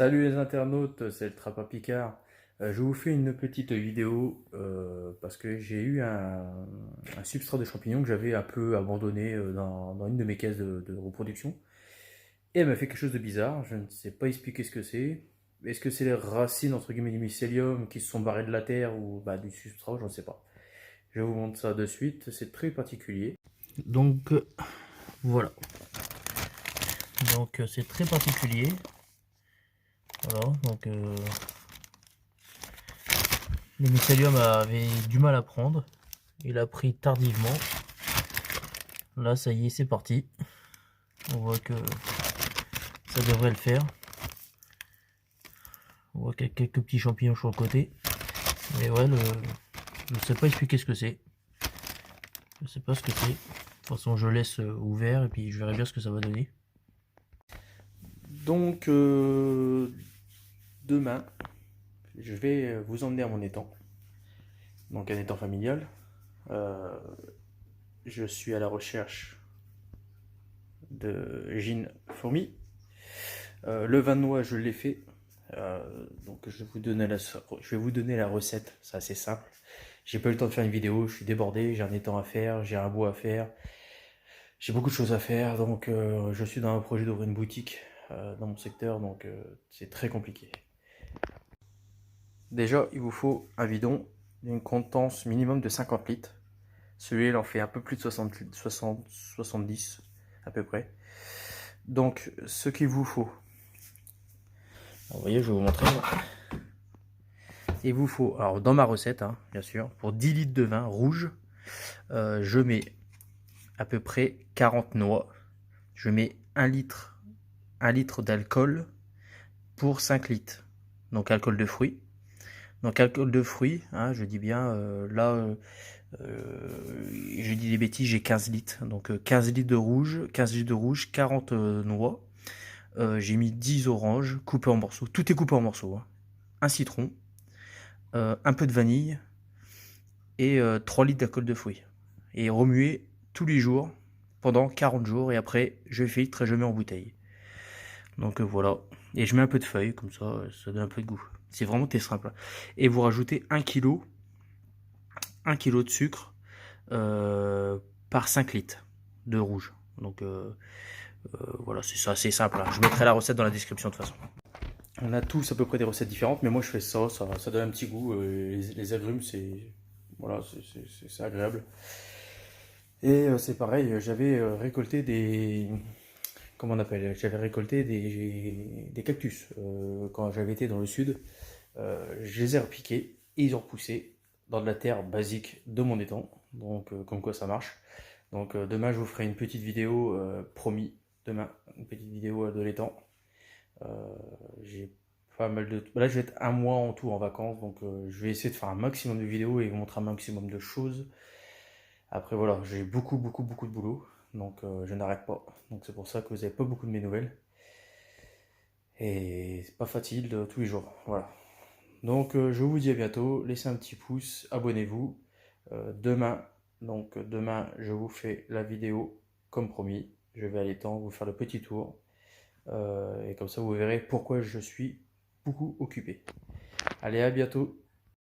Salut les internautes, c'est le Trappa Picard. Je vous fais une petite vidéo parce que j'ai eu un substrat de champignons que j'avais un peu abandonné dans une de mes caisses de reproduction. Et elle m'a fait quelque chose de bizarre, je ne sais pas expliquer ce que c'est. Est-ce que c'est les racines entre guillemets du mycélium qui se sont barrées de la terre ou du substrat, je ne sais pas. Je vous montre ça de suite, c'est très particulier. Donc voilà, donc c'est très particulier. Voilà, donc le mycélium avait du mal à prendre. Il a pris tardivement. Là, ça y est, c'est parti. On voit que ça devrait le faire. On voit qu'il y a quelques petits champignons sur le côté. Mais ouais, je ne sais pas expliquer ce que c'est. Je sais pas ce que c'est. De toute façon, je laisse ouvert et puis je verrai bien ce que ça va donner. Donc, demain, je vais vous emmener à mon étang. Donc, un étang familial. Je suis à la recherche de Gine Fourmi. Le vin de noix, je l'ai fait. Donc je vais vous donner la recette, c'est assez simple. J'ai pas eu le temps de faire une vidéo, je suis débordé, j'ai un étang à faire, j'ai un bout à faire, j'ai beaucoup de choses à faire, donc je suis dans un projet d'ouvrir une boutique dans mon secteur, donc c'est très compliqué. Déjà, il vous faut un bidon d'une contenance minimum de 50 litres. Celui-là, il en fait un peu plus de 70 à peu près. Donc, ce qu'il vous faut, vous voyez, je vais vous montrer. Il vous faut, alors dans ma recette, hein, bien sûr, pour 10 litres de vin rouge, je mets à peu près 40 noix. Je mets 1 litre d'alcool pour 5 litres. Donc alcool de fruits. Donc alcool de fruits, hein, je dis bien, je dis des bêtises, j'ai 15 litres. Donc 15 litres de rouge, 40 noix. J'ai mis 10 oranges coupées en morceaux. Tout est coupé en morceaux. Hein. Un citron, un peu de vanille et 3 litres d'alcool de fruits. Et remuer tous les jours pendant 40 jours et après je filtre et je mets en bouteille. Donc voilà. Et je mets un peu de feuilles, comme ça donne un peu de goût. C'est vraiment très simple. Et vous rajoutez 1 kg de sucre par 5 litres de rouge. Donc voilà, c'est ça, c'est simple. Hein. Je mettrai la recette dans la description de toute façon. On a tous à peu près des recettes différentes, mais moi je fais ça donne un petit goût. Les agrumes, c'est voilà, c'est agréable. Et c'est pareil, j'avais récolté comment on appelle? J'avais récolté des cactus quand j'avais été dans le sud. Je les ai repiqués et ils ont poussé dans de la terre basique de mon étang. Donc comme quoi ça marche. Donc demain je vous ferai une petite vidéo, promis. Demain, une petite vidéo de l'étang. J'ai pas mal de... Là je vais être un mois en tout en vacances. Donc je vais essayer de faire un maximum de vidéos et vous montrer un maximum de choses. Après voilà, j'ai beaucoup de boulot, donc je n'arrête pas. Donc c'est pour ça que vous n'avez pas beaucoup de mes nouvelles. Et c'est pas facile de tous les jours. Voilà. Donc je vous dis à bientôt, laissez un petit pouce, abonnez-vous. Demain, demain je vous fais la vidéo comme promis. Je vais aller temps vous faire le petit tour. Et comme ça vous verrez pourquoi je suis beaucoup occupé. Allez, à bientôt.